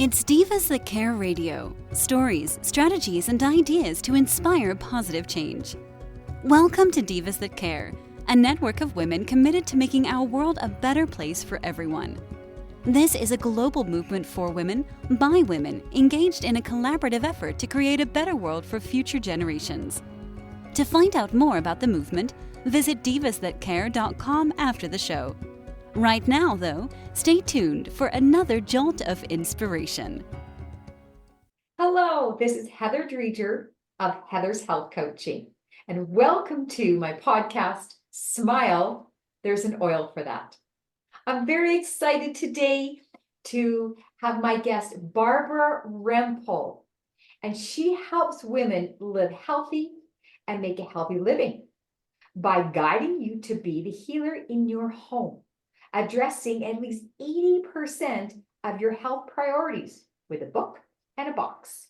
It's Divas That Care Radio. Stories, strategies, and ideas to inspire positive change. Welcome to Divas That Care, a network of women committed to making our world a better place for everyone. This is a global movement for women, by women, engaged in a collaborative effort to create a better world for future generations. To find out more about the movement, visit divasthatcare.com after the show. Right now, though, stay tuned for another jolt of inspiration. Hello, this is Heather Driedger of Heather's Health Coaching, and welcome to my podcast, Smile, There's an Oil for That. I'm very excited today to have my guest, Barbara Rempel, and she helps women live healthy and make a healthy living by guiding you to be the healer in your home, addressing at least 80% of your health priorities with a book and a box.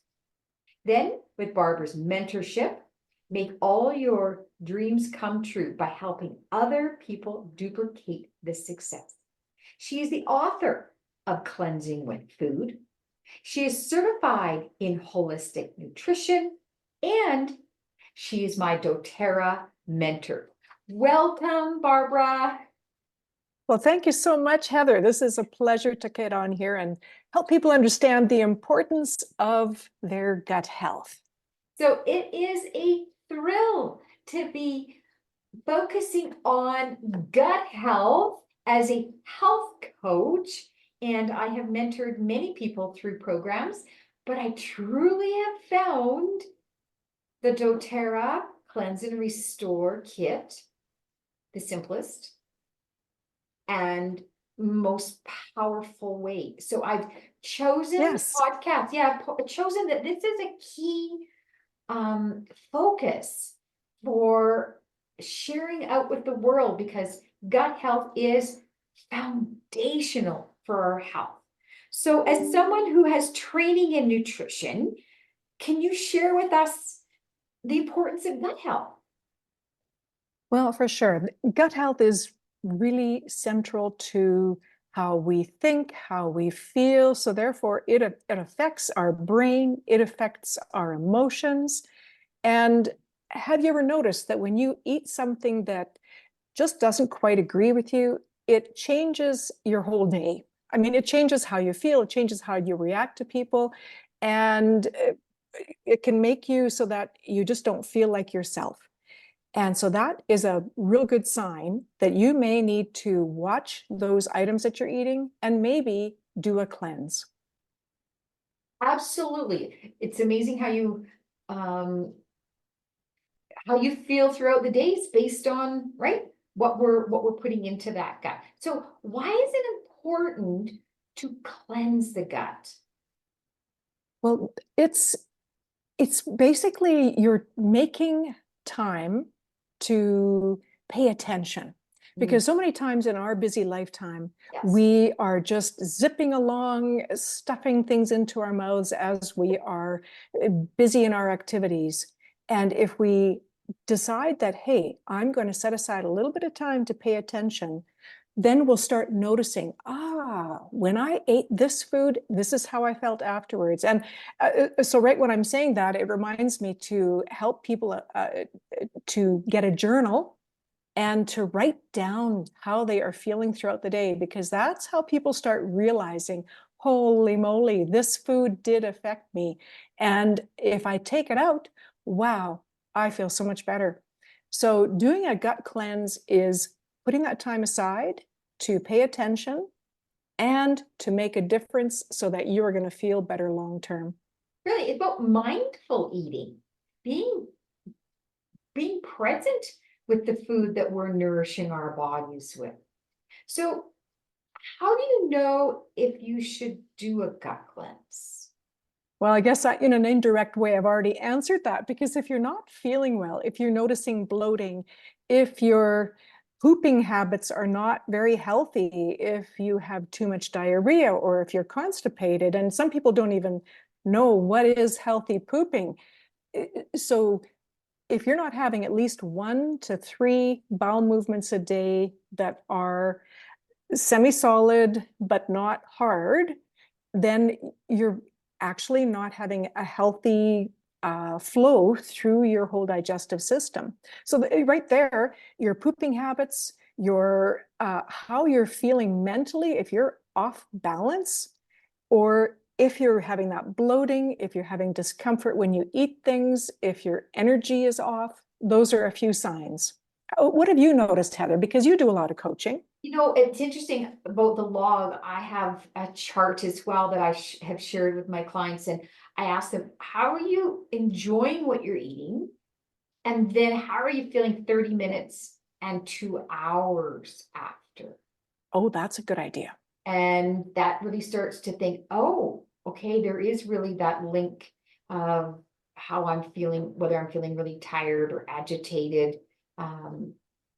Then, with Barbara's mentorship, make all your dreams come true by helping other people duplicate this success. She is the author of Cleansing with Food. She is certified in holistic nutrition, and she is my doTERRA mentor. Welcome, Barbara. Well, thank you so much, Heather. This is a pleasure to get on here and help people understand the importance of their gut health. So it is a thrill to be focusing on gut health as a health coach. And I have mentored many people through programs, but I truly have found the doTERRA Cleanse and Restore Kit the simplest and most powerful way. So I've chosen Yes. podcast. Yeah, I've chosen that this is a key focus for sharing out with the world, because gut health is foundational for our health. So as someone who has training in nutrition, can you share with us the importance of gut health? Well, for sure. Gut health is really central to how we think, how we feel. So therefore, it affects our brain, it affects our emotions. And have you ever noticed that when you eat something that just doesn't quite agree with you, it changes your whole day? I mean, it changes how you feel, it changes how you react to people, and it can make you so that you just don't feel like yourself. And so that is a real good sign that you may need to watch those items that you're eating and maybe do a cleanse. Absolutely. It's amazing how you feel throughout the days based on, right, what we're putting into that gut. So why is it important to cleanse the gut? Well, it's basically you're making time to pay attention, because so many times in our busy lifetime, Yes. we are just zipping along, stuffing things into our mouths as we are busy in our activities. And if we decide that, hey, I'm going to set aside a little bit of time to pay attention, then we'll start noticing, when I ate this food, this is how I felt afterwards. And so right when I'm saying that, it reminds me to help people to get a journal and to write down how they are feeling throughout the day, because that's how people start realizing, holy moly, this food did affect me. And if I take it out, wow, I feel so much better. So doing a gut cleanse is putting that time aside to pay attention and to make a difference so that you are going to feel better long term. Really, it's about mindful eating, being present with the food that we're nourishing our bodies with. So how do you know if you should do a gut cleanse? Well, I guess in an indirect way, I've already answered that, because if you're not feeling well, if you're noticing bloating, if your pooping habits are not very healthy, if you have too much diarrhea, or if you're constipated, and some people don't even know what is healthy pooping. So if you're not having at least 1 to 3 bowel movements a day that are semi-solid but not hard, then you're actually not having a healthy flow through your whole digestive system. So right there, your pooping habits, your how you're feeling mentally, if you're off balance, or if you're having that bloating, if you're having discomfort when you eat things, if your energy is off, those are a few signs. What have you noticed, Heather? Because you do a lot of coaching. It's interesting about the log. I have a chart as well that I have shared with my clients, and I ask them, how are you enjoying what you're eating? And then how are you feeling 30 minutes and 2 hours after? Oh, that's a good idea. And that really starts to think, oh, okay, there is really that link of how I'm feeling, whether I'm feeling really tired or agitated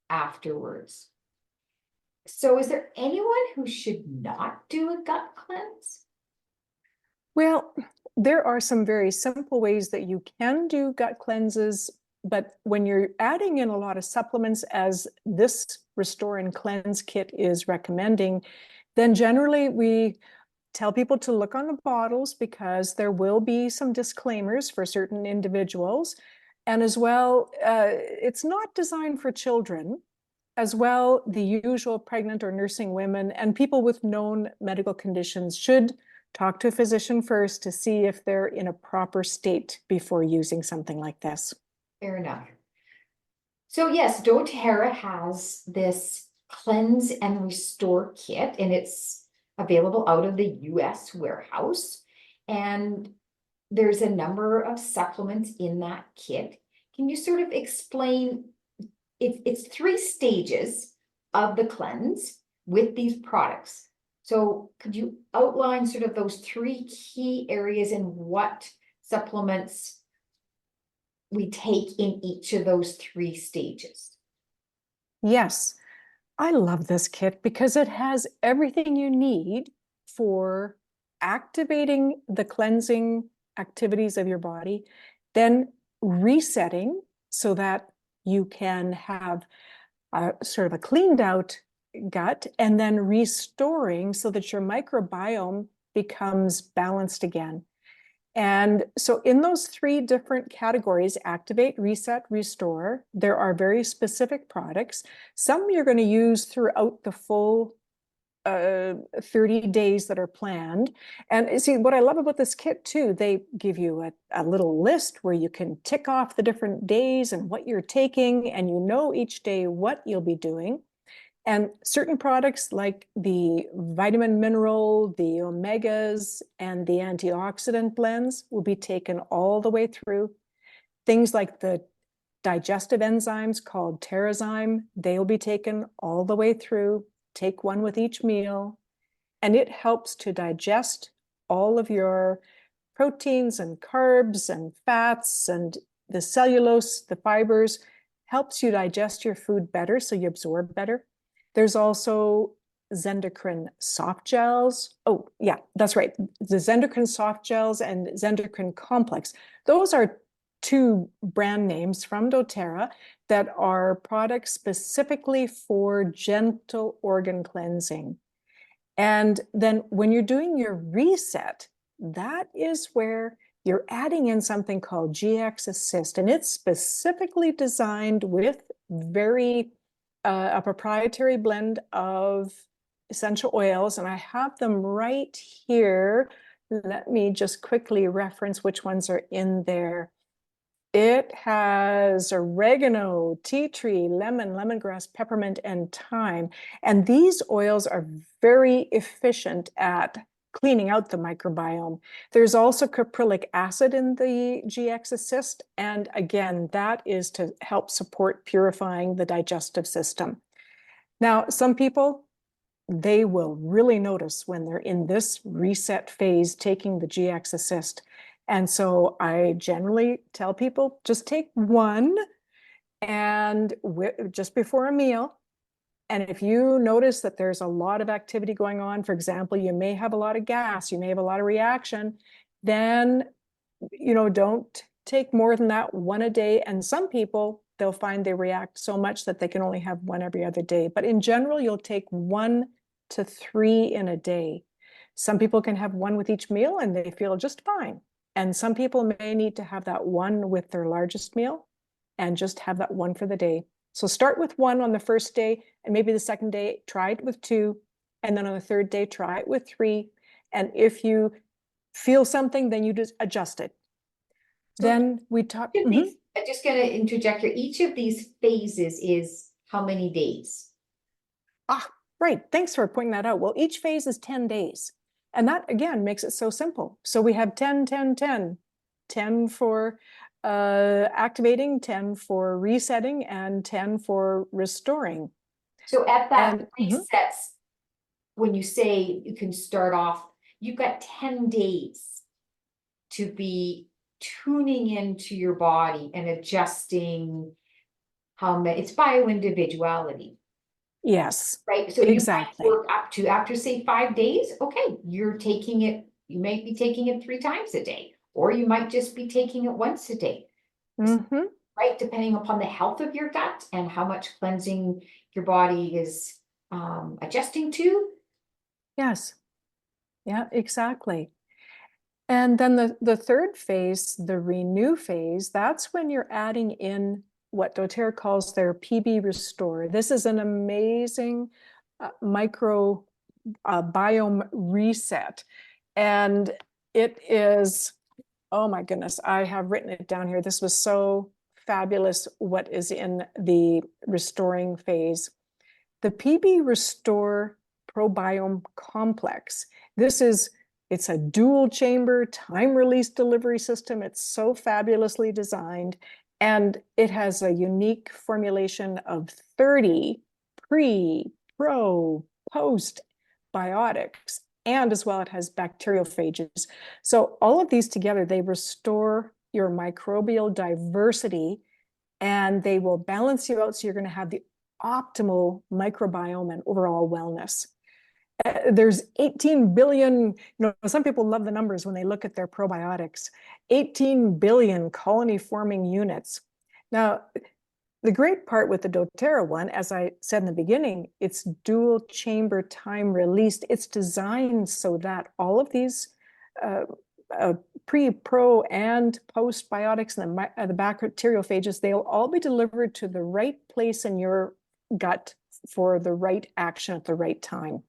afterwards. So is there anyone who should not do a gut cleanse? Well, there are some very simple ways that you can do gut cleanses, but when you're adding in a lot of supplements, as this Restore and Cleanse kit is recommending, then generally we tell people to look on the bottles because there will be some disclaimers for certain individuals. And as well, it's not designed for children. As well, the usual pregnant or nursing women and people with known medical conditions should talk to a physician first to see if they're in a proper state before using something like this. Fair enough. So yes, doTERRA has this cleanse and restore kit, and it's available out of the US warehouse. And there's a number of supplements in that kit. Can you sort of explain, it's 3 stages of the cleanse with these products. So could you outline sort of those 3 key areas and what supplements we take in each of those 3 stages? Yes, I love this kit because it has everything you need for activating the cleansing activities of your body, then resetting so that you can have sort of a cleaned out gut, and then restoring so that your microbiome becomes balanced again. And so in those 3 different categories, activate, reset, restore, there are very specific products. Some you're going to use throughout the full 30 days that are planned. And see, what I love about this kit too, they give you a little list where you can tick off the different days and what you're taking, and you know each day what you'll be doing. And certain products like the vitamin mineral, the omegas, and the antioxidant blends will be taken all the way through. Things like the digestive enzymes called Terrazyme, they will be taken all the way through. Take one with each meal. And it helps to digest all of your proteins and carbs and fats and the cellulose, the fibers, helps you digest your food better so you absorb better. There's also Zendocrine soft gels. Oh, yeah, that's right. The Zendocrine soft gels and Zendocrine complex. Those are 2 brand names from doTERRA that are products specifically for gentle organ cleansing. And then when you're doing your reset, that is where you're adding in something called GX Assist, and it's specifically designed with a proprietary blend of essential oils, and I have them right here. Let me just quickly reference which ones are in there. It has oregano, tea tree, lemon, lemongrass, peppermint, and thyme. And these oils are very efficient at cleaning out the microbiome. There's also caprylic acid in the GX Assist. And again, that is to help support purifying the digestive system. Now, some people, they will really notice when they're in this reset phase taking the GX Assist. And so I generally tell people, just take one and just before a meal. And if you notice that there's a lot of activity going on, for example, you may have a lot of gas, you may have a lot of reaction, then, don't take more than that, one a day. And some people, they'll find they react so much that they can only have one every other day. But in general, you'll take 1 to 3 in a day. Some people can have one with each meal and they feel just fine. And some people may need to have that one with their largest meal and just have that one for the day. So start with one on the first day, and maybe the second day, try it with two. And then on the third day, try it with three. And if you feel something, then you just adjust it. So then we talk. I'm just going to interject here. Each of these phases is how many days? Ah, right. Thanks for pointing that out. Well, each phase is 10 days. And that, again, makes it so simple. So we have 10, 10, 10. 10 for activating, 10 for resetting, and 10 for restoring. So at that resets, when you say you can start off, you've got 10 days to be tuning into your body and adjusting how many, it's bio-individuality. Yes. Right. So exactly. you might work up to, after say 5 days, okay, you're taking it, you may be taking it 3 times a day, or you might just be taking it once a day. Right, depending upon the health of your gut and how much cleansing your body is adjusting to. Yes. Yeah, exactly. And then the third phase, the renew phase, that's when you're adding in what doTERRA calls their PB Restore. This is an amazing micro biome reset. And it is, oh my goodness, I have written it down here. This was so fabulous what is in the restoring phase. The PB Restore Probiome Complex. It's a dual chamber time release delivery system. It's so fabulously designed, and it has a unique formulation of 30 pre, pro, post biotics, and as well it has bacteriophages. So all of these together, they restore your microbial diversity, and they will balance you out so you're going to have the optimal microbiome and overall wellness. There's 18 billion, some people love the numbers when they look at their probiotics, 18 billion colony forming units. Now, the great part with the doTERRA one, as I said in the beginning, it's dual chamber time released. It's designed so that all of these pre, pro, and postbiotics and the bacteriophages, they'll all be delivered to the right place in your gut for the right action at the right time.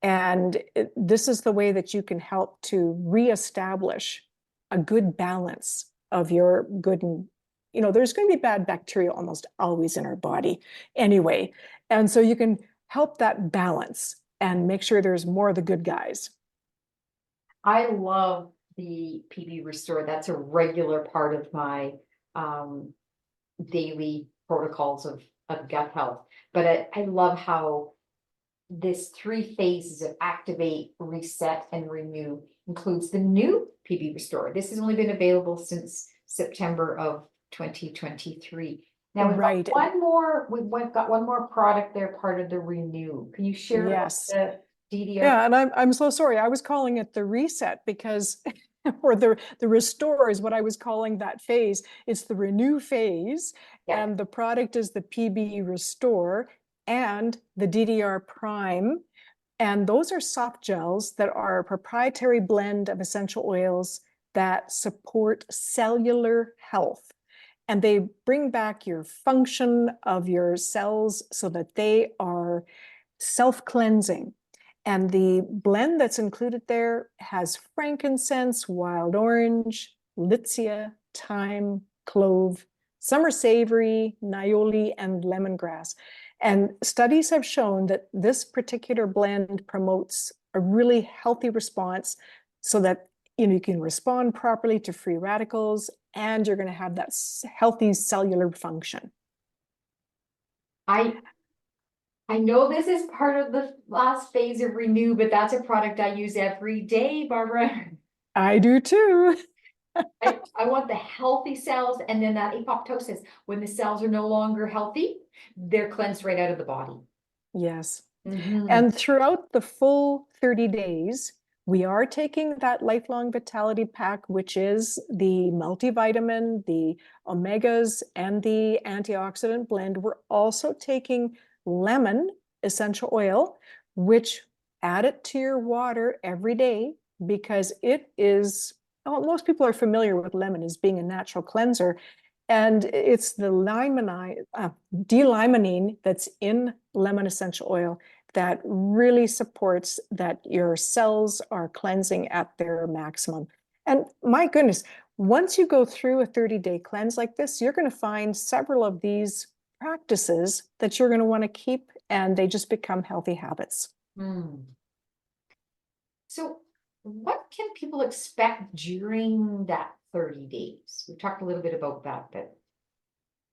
And this is the way that you can help to reestablish a good balance of your good and, there's going to be bad bacteria almost always in our body anyway. And so you can help that balance and make sure there's more of the good guys. I love the PB Restore. That's a regular part of my daily protocols of gut health. But I love how this 3 phases of activate, reset, and renew includes the new PB Restore. This has only been available since September of 2023. Now we've got one more product there, part of the renew. Can you share the DDR? Yeah, and I'm so sorry. I was calling it the reset because, or the restore is what I was calling that phase. It's the renew phase, and the product is the PB Restore and the DDR Prime. And those are soft gels that are a proprietary blend of essential oils that support cellular health. And they bring back your function of your cells so that they are self-cleansing. And the blend that's included there has frankincense, wild orange, litsea, thyme, clove, summer savory, nioli, and lemongrass. And studies have shown that this particular blend promotes a really healthy response so that you can respond properly to free radicals, and you're going to have that healthy cellular function. I know this is part of the last phase of renew, but that's a product I use every day, Barbara. I do too. I want the healthy cells, and then that apoptosis, when the cells are no longer healthy, they're cleansed right out of the body. Yes. And throughout the full 30 days, we are taking that lifelong vitality pack, which is the multivitamin, the omegas, and the antioxidant blend. We're also taking lemon essential oil, which add it to your water every day because it is, well, most people are familiar with lemon as being a natural cleanser. And it's the D-limonene that's in lemon essential oil that really supports that your cells are cleansing at their maximum. And my goodness, once you go through a 30-day cleanse like this, you're going to find several of these practices that you're going to want to keep, and they just become healthy habits. So what can people expect during that 30 days? We talked a little bit about that, but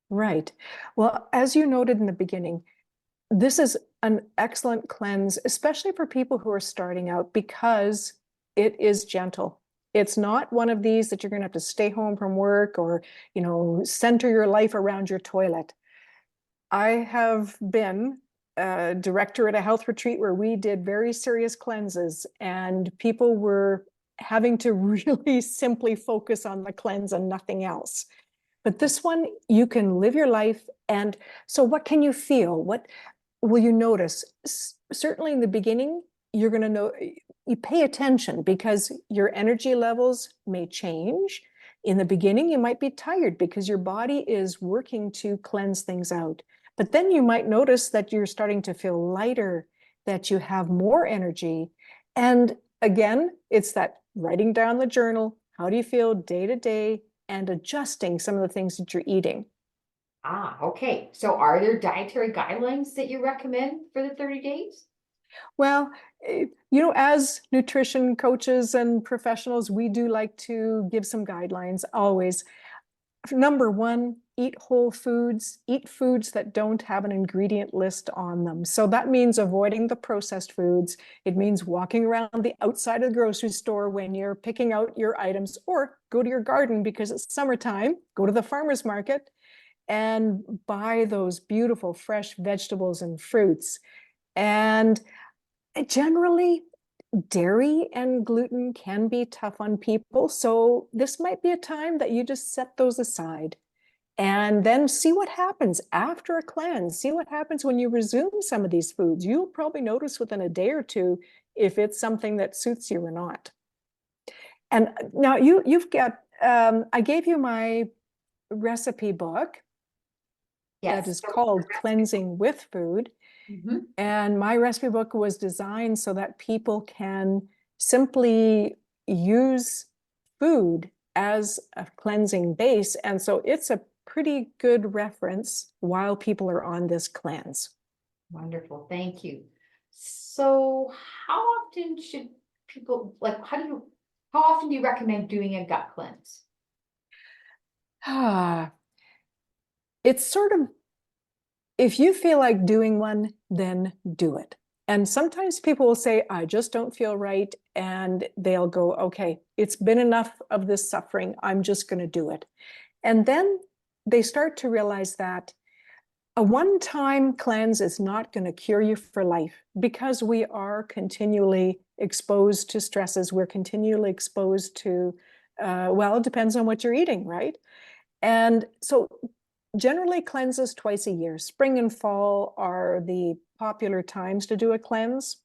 Right. Well, as you noted in the beginning, this is an excellent cleanse, especially for people who are starting out, because it is gentle. It's not one of these that you're going to have to stay home from work or, center your life around your toilet. I have been a director at a health retreat where we did very serious cleanses, and people were having to really simply focus on the cleanse and nothing else. But this one, you can live your life. And so what can you feel? What will you notice? Certainly in the beginning, you're going to know, you pay attention because your energy levels may change. In the beginning, you might be tired because your body is working to cleanse things out. But then you might notice that you're starting to feel lighter, that you have more energy. And again, it's that writing down the journal. How do you feel day to day? And adjusting some of the things that you're eating. Okay. So are there dietary guidelines that you recommend for the 30 days? Well, as nutrition coaches and professionals, we do like to give some guidelines always. Number one, eat whole foods, eat foods that don't have an ingredient list on them. So that means avoiding the processed foods. It means walking around the outside of the grocery store when you're picking out your items, or go to your garden because it's summertime, go to the farmer's market and buy those beautiful fresh vegetables and fruits. And generally, dairy and gluten can be tough on people. So this might be a time that you just set those aside and then see what happens after a cleanse. See what happens when you resume some of these foods. You'll probably notice within a day or two if it's something that suits you or not. And now you've got, I gave you my recipe book that is called Cleansing with Food. And my recipe book was designed so that people can simply use food as a cleansing base. And so it's a pretty good reference while people are on this cleanse. Wonderful. Thank you. So how often should people, how often do you recommend doing a gut cleanse? It's sort of, if you feel like doing one, then do it. And sometimes people will say, I just don't feel right. And they'll go, okay, it's been enough of this suffering. I'm just going to do it. And then they start to realize that a one-time cleanse is not going to cure you for life, because we are continually exposed to stresses. We're continually exposed to, it depends on what you're eating, right? And so generally cleanses twice a year. Spring and fall are the popular times to do a cleanse.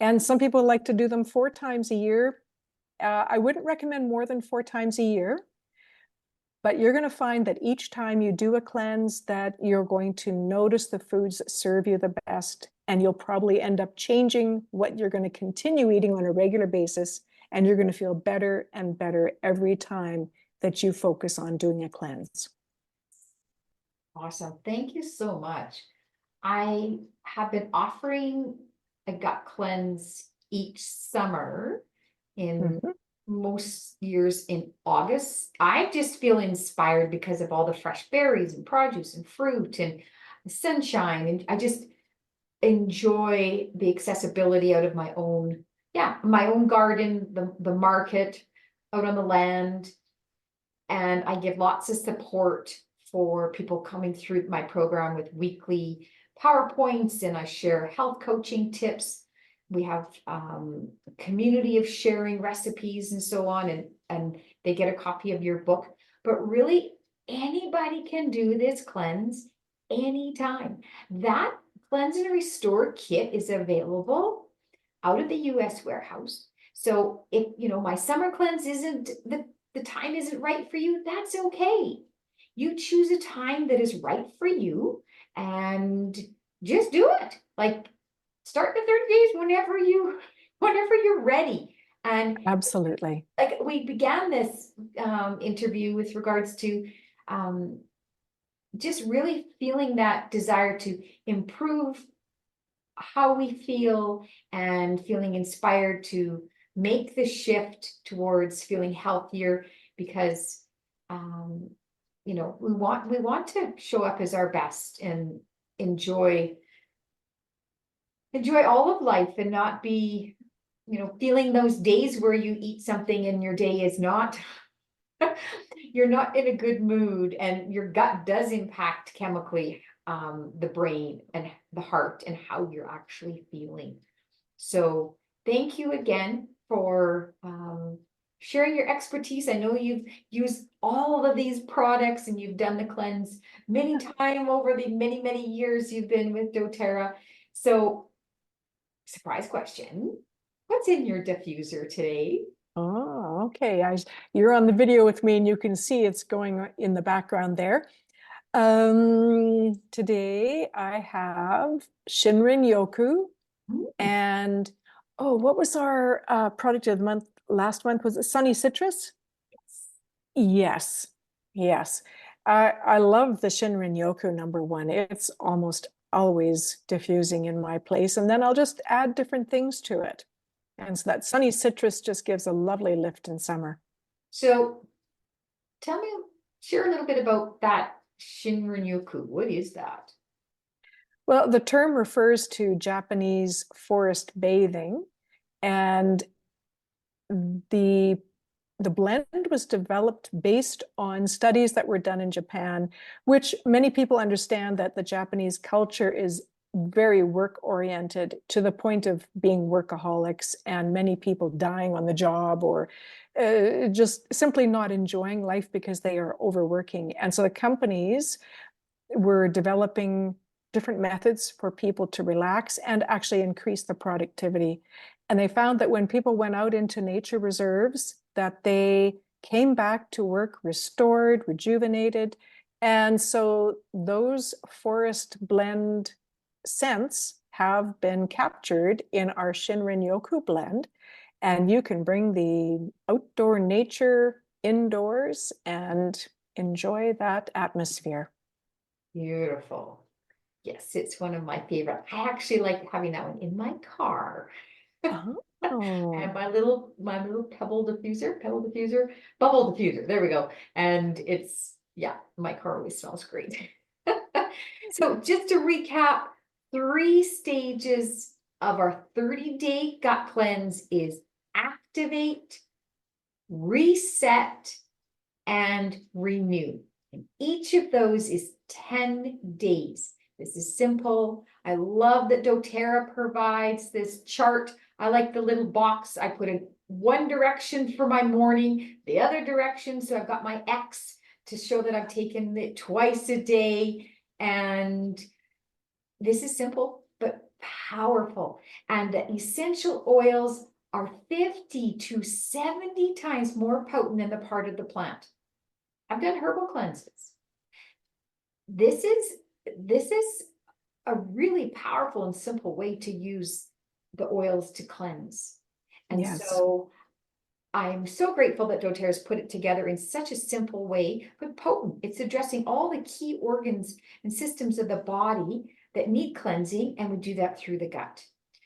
And some people like to do them 4 times a year. I wouldn't recommend more than 4 times a year, but you're going to find that each time you do a cleanse that you're going to notice the foods that serve you the best, and you'll probably end up changing what you're going to continue eating on a regular basis, and you're going to feel better and better every time that you focus on doing a cleanse. Awesome. Thank you so much. I have been offering a gut cleanse each summer in most years in August. I just feel inspired because of all the fresh berries and produce and fruit and sunshine. And I just enjoy the accessibility out of my own garden, the market, out on the land. And I give lots of support for people coming through my program with weekly PowerPoints, and I share health coaching tips. We have a community of sharing recipes and so on, and they get a copy of your book. But really, anybody can do this cleanse anytime. That Cleanse and Restore kit is available out of the US warehouse. So if, my summer cleanse isn't, the time isn't right for you, that's okay. You choose a time that is right for you and just do it. Like, start the 30 days whenever you're ready. And Absolutely. like we began this interview with regards to just really feeling that desire to improve how we feel and feeling inspired to make the shift towards feeling healthier, because we want to show up as our best and enjoy all of life, and not be feeling those days where you eat something and your day is not you're not in a good mood, and your gut does impact chemically the brain and the heart and how you're actually feeling. So thank you again for sharing your expertise. I know you've used all of these products and you've done the cleanse many times over the many years you've been with doTERRA. So, surprise question, what's in your diffuser today? Oh, okay. You're on the video with me and you can see it's going in the background there. Today I have Shinrin Yoku and, what was our product of the month? Last month, was it Sunny Citrus? Yes, yes. I love the Shinrin Yoku #1. It's almost always diffusing in my place, and then I'll just add different things to it. And so that Sunny Citrus just gives a lovely lift in summer. So share a little bit about that Shinrin Yoku. What is that? Well, the term refers to Japanese forest bathing, and the blend was developed based on studies that were done in Japan, which many people understand that the Japanese culture is very work-oriented to the point of being workaholics, and many people dying on the job, or just simply not enjoying life because they are overworking. And so the companies were developing different methods for people to relax and actually increase the productivity. And they found that when people went out into nature reserves, that they came back to work restored, rejuvenated. And so those forest blend scents have been captured in our Shinrin Yoku blend. And you can bring the outdoor nature indoors and enjoy that atmosphere. Beautiful. Yes, it's one of my favorite. I actually like having that one in my car. And my little bubble diffuser. There we go. And it's, yeah, my car always smells great. So just to recap, 3 stages of our 30-day gut cleanse is activate, reset, and renew. And each of those is 10 days. This is simple. I love that doTERRA provides this chart. I like the little box. I put in one direction for my morning, the other direction. So I've got my X to show that I've taken it twice a day. And this is simple, but powerful. And the essential oils are 50 to 70 times more potent than the part of the plant. I've done herbal cleanses. This is a really powerful and simple way to use the oils to cleanse. And yes. So I'm so grateful that doTERRA has put it together in such a simple way, but potent. It's addressing all the key organs and systems of the body that need cleansing, and we do that through the gut.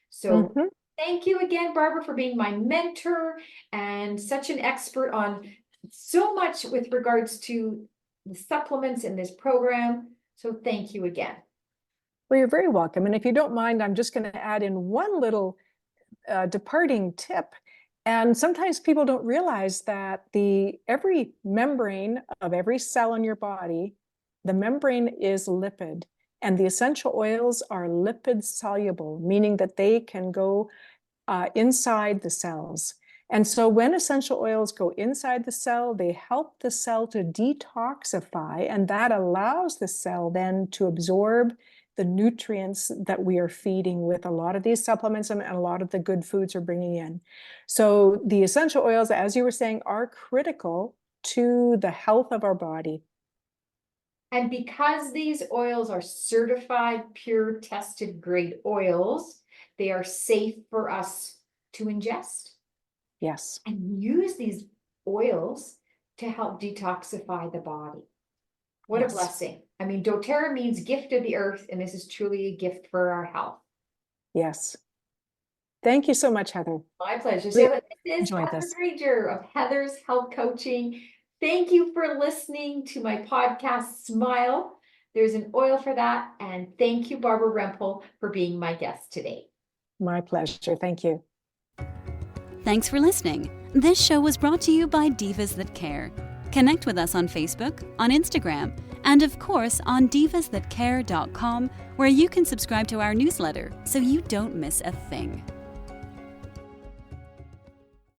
So thank you again, Barbara, for being my mentor and such an expert on so much with regards to the supplements in this program. So thank you again. Well, you're very welcome. And if you don't mind, I'm just going to add in one little departing tip. And sometimes people don't realize that every membrane of every cell in your body, the membrane is lipid, and the essential oils are lipid soluble, meaning that they can go inside the cells. And so when essential oils go inside the cell, they help the cell to detoxify, and that allows the cell then to absorb the nutrients that we are feeding with a lot of these supplements and a lot of the good foods are bringing in. So the essential oils, as you were saying, are critical to the health of our body. And because these oils are certified, pure, tested grade oils, they are safe for us to ingest. Yes. And use these oils to help detoxify the body. What a blessing. I mean, doTERRA means gift of the earth, and this is truly a gift for our health. Yes. Thank you so much, Heather. My pleasure. Really So this is Heather Driedger of Heather's Health Coaching. Thank you for listening to my podcast, Smile. There's an oil for that. And thank you, Barbara Rempel, for being my guest today. My pleasure. Thank you. Thanks for listening. This show was brought to you by Divas That Care. Connect with us on Facebook, on Instagram, and of course on divasthatcare.com, where you can subscribe to our newsletter so you don't miss a thing.